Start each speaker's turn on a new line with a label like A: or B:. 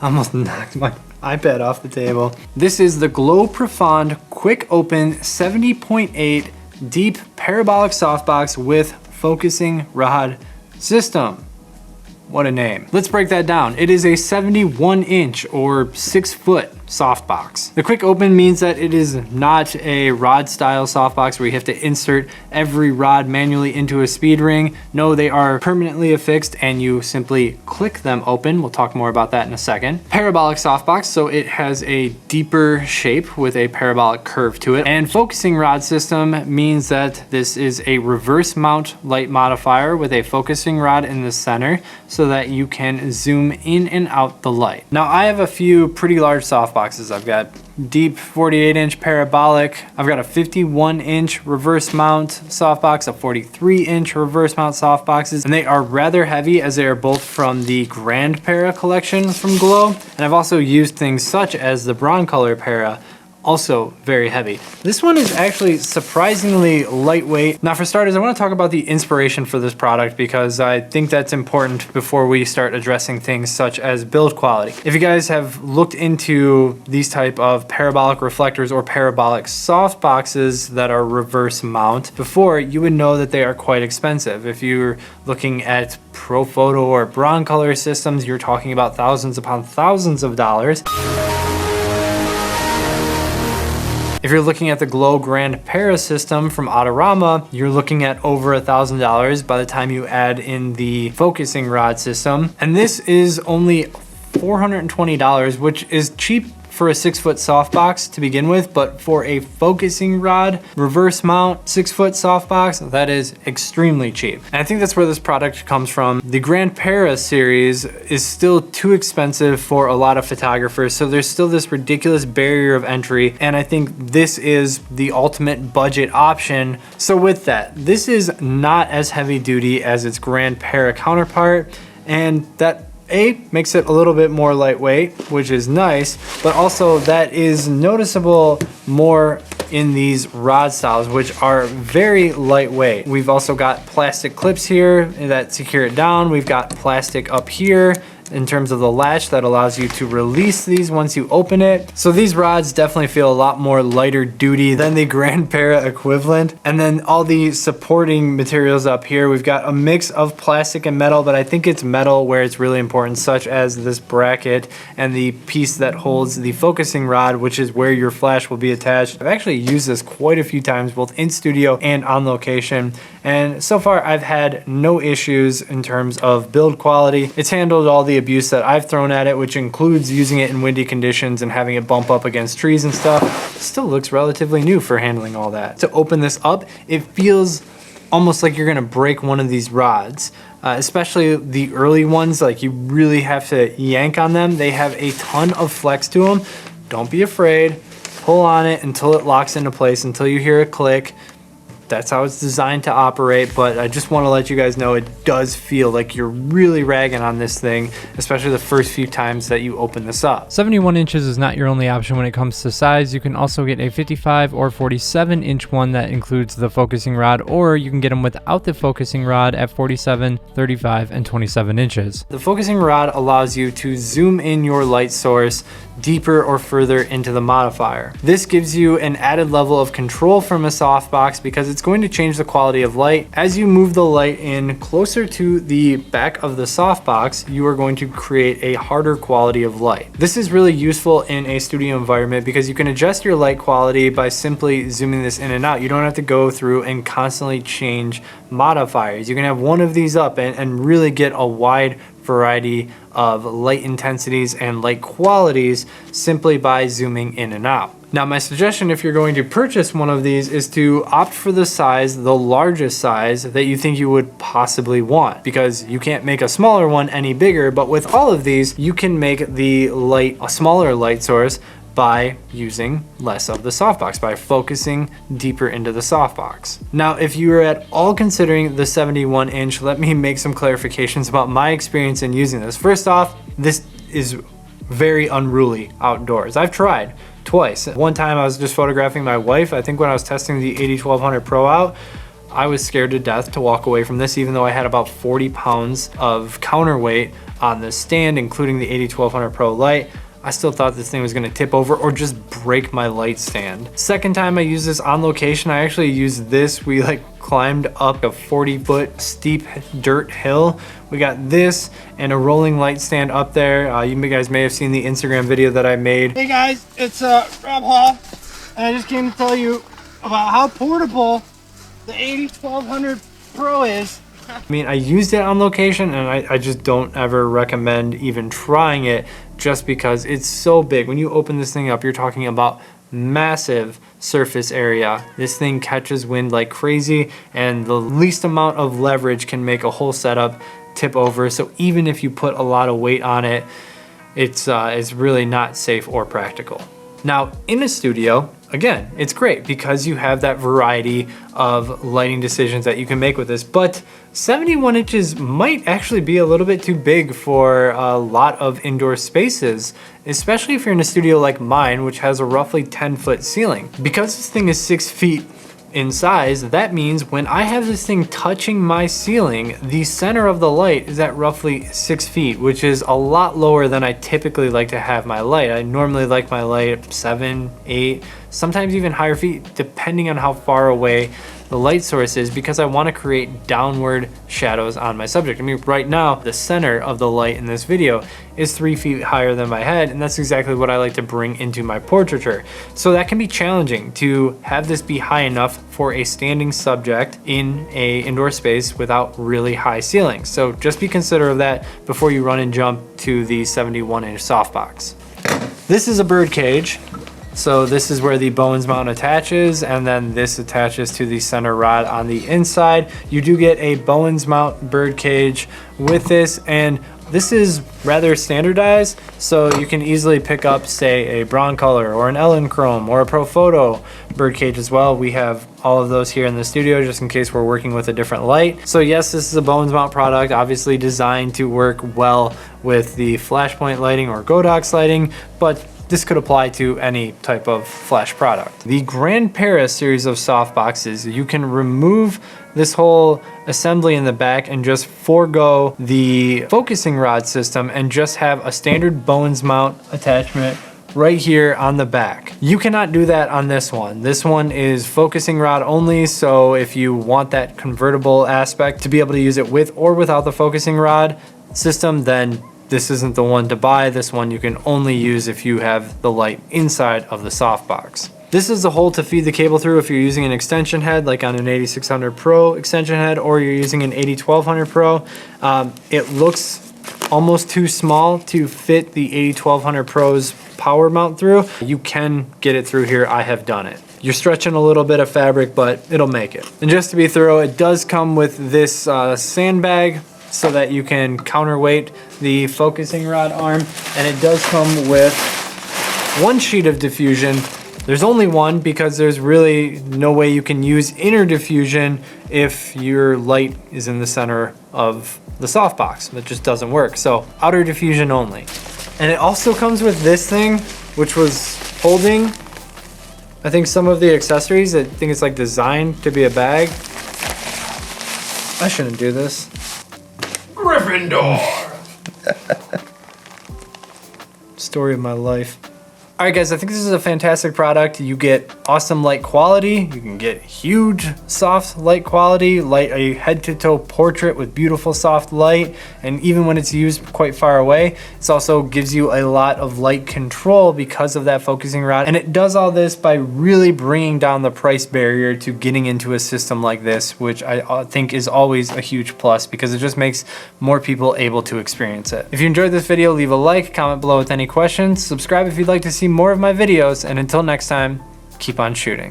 A: Almost knocked my iPad off the table. This is the Glow Profond Quick Open 70.8 Deep Parabolic Softbox with Focusing Rod System. What a name. Let's break that down. It is a 71 inch or 6 foot softbox. The quick open means that it is not a rod style softbox where you have to insert every rod manually into a speed ring. No, they are permanently affixed and you simply click them open. We'll talk more about that in a second. Parabolic softbox, so it has a deeper shape with a parabolic curve to it. And focusing rod system means that this is a reverse mount light modifier with a focusing rod in the center so that you can zoom in and out the light. Now I have a few pretty large softboxes. I've got deep 48 inch parabolic. I've got a 51 inch reverse mount softbox, a 43 inch reverse mount softboxes, and they are rather heavy as they are both from the Grand Para collection from Glow. And I've also used things such as the Broncolor Para, also very heavy. This one is actually surprisingly lightweight. Now for starters, I want to talk about the inspiration for this product because I think that's important before we start addressing things such as build quality. If you guys have looked into these type of parabolic reflectors or parabolic softboxes that are reverse mount before, you would know that they are quite expensive. If you're looking at Profoto or Broncolor systems, you're talking about thousands upon thousands of dollars. If you're looking at the Glow Grand Para system from Autorama, you're looking at over $1,000 by the time you add in the focusing rod system. And this is only $420, which is cheap for a 6 foot softbox to begin with, but for a focusing rod, reverse mount, 6 foot softbox, that is extremely cheap. And I think that's where this product comes from. The Grand Para series is still too expensive for a lot of photographers, so there's still this ridiculous barrier of entry, and I think this is the ultimate budget option. So with that, this is not as heavy duty as its Grand Para counterpart, and that makes it a little bit more lightweight, which is nice, but also that is noticeable more in these rod styles, which are very lightweight. We've also got plastic clips here that secure it down. We've got plastic up here in terms of the latch that allows you to release these once you open it. So these rods definitely feel a lot more lighter duty than the Grand Para equivalent. And then all the supporting materials up here, we've got a mix of plastic and metal, but I think it's metal where it's really important, such as this bracket and the piece that holds the focusing rod, which is where your flash will be attached. I've actually used this quite a few times, both in studio and on location. And so far I've had no issues in terms of build quality. It's handled all the abuse that I've thrown at it, which includes using it in windy conditions and having it bump up against trees and stuff. It still looks relatively new for handling all that. To open this up, it feels almost like you're gonna break one of these rods. Especially the early ones, like you really have to yank on them. They have a ton of flex to them. Don't be afraid. Pull on it until it locks into place, until you hear a click. That's how it's designed to operate, but I just want to let you guys know it does feel like you're really ragging on this thing, especially the first few times that you open this up.
B: 71 inches is not your only option when it comes to size. You can also get a 55 or 47 inch one that includes the focusing rod, or you can get them without the focusing rod at 47, 35, and 27 inches.
A: The focusing rod allows you to zoom in your light source deeper or further into the modifier. This gives you an added level of control from a softbox because it's going to change the quality of light. As you move the light in closer to the back of the softbox, you are going to create a harder quality of light. This is really useful in a studio environment because you can adjust your light quality by simply zooming this in and out. You don't have to go through and constantly change modifiers. You can have one of these up and really get a wide variety of light intensities and light qualities simply by zooming in and out. Now, my suggestion if you're going to purchase one of these is to opt for the size, the largest size that you think you would possibly want, because you can't make a smaller one any bigger, but with all of these, you can make the light a smaller light source by using less of the softbox, by focusing deeper into the softbox. Now, if you are at all considering the 71 inch, let me make some clarifications about my experience in using this. First off, this is very unruly outdoors. I've tried twice. One time I was just photographing my wife, I think when I was testing the 80-1200 Pro out. I was scared to death to walk away from this, even though I had about 40 pounds of counterweight on this stand, including the 80-1200 Pro light. I still thought this thing was gonna tip over or just break my light stand. Second time I used this on location, I actually used this. We like climbed up a 40-foot steep dirt hill. We got this and a rolling light stand up there. You guys may have seen the Instagram video that I made.
C: Hey guys, it's Rob Hall, and I just came to tell you about how portable the 80-1200 Pro is.
A: I mean, I used it on location, and I just don't ever recommend even trying it, just because it's so big. When you open this thing up, you're talking about massive surface area. This thing catches wind like crazy, and the least amount of leverage can make a whole setup tip over. So even if you put a lot of weight on it, it's really not safe or practical. Now in a studio, again, it's great because you have that variety of lighting decisions that you can make with this, but 71 inches might actually be a little bit too big for a lot of indoor spaces, especially if you're in a studio like mine, which has a roughly 10-foot ceiling. Because this thing is 6 feet in size, that means when I have this thing touching my ceiling, the center of the light is at roughly 6 feet, which is a lot lower than I typically like to have my light. I normally like my light 7, 8, sometimes even higher feet, depending on how far away the light source is, because I want to create downward shadows on my subject. I mean, right now, the center of the light in this video is 3 feet higher than my head, and that's exactly what I like to bring into my portraiture. So that can be challenging to have this be high enough for a standing subject in a indoor space without really high ceilings. So just be considerate of that before you run and jump to the 71-inch softbox. This is a Birdcage. So this is where the Bowens mount attaches, and then this attaches to the center rod on the inside. You do get a Bowens mount Birdcage with this, and this is rather standardized, so you can easily pick up, say, a Broncolor or an Ellen Chrome or a Profoto Birdcage as well. We have all of those here in the studio just in case we're working with a different light. So yes, this is a Bowens mount product, obviously designed to work well with the flashpoint lighting or Godox lighting, but this could apply to any type of flash product. The Grand Paris series of softboxes, you can remove this whole assembly in the back and just forego the focusing rod system and just have a standard Bowens mount attachment right here on the back. You cannot do that on this one. This one is focusing rod only, so if you want that convertible aspect to be able to use it with or without the focusing rod system, then this isn't the one to buy. This one you can only use if you have the light inside of the softbox. This is the hole to feed the cable through if you're using an extension head, like on an 8600 Pro extension head, or you're using an 80-1200 Pro. It looks almost too small to fit the 80-1200 Pro's power mount through. You can get it through here. I have done it. You're stretching a little bit of fabric, but it'll make it. And just to be thorough, it does come with this sandbag, so that you can counterweight the focusing rod arm, and it does come with one sheet of diffusion. There's only one because there's really no way you can use inner diffusion if your light is in the center of the softbox. That just doesn't work. So outer diffusion only. And it also comes with this thing, which was holding, I think, some of the accessories. I think it's like designed to be a bag. I shouldn't do this.
D: Gryffindor!
A: Story of my life. All right, guys, I think this is a fantastic product. You get awesome light quality. You can get huge soft light quality, light a head-to-toe portrait with beautiful soft light. And even when it's used quite far away, it also gives you a lot of light control because of that focusing rod. And it does all this by really bringing down the price barrier to getting into a system like this, which I think is always a huge plus because it just makes more people able to experience it. If you enjoyed this video, leave a like, comment below with any questions, subscribe if you'd like to see more of my videos, and until next time, keep on shooting.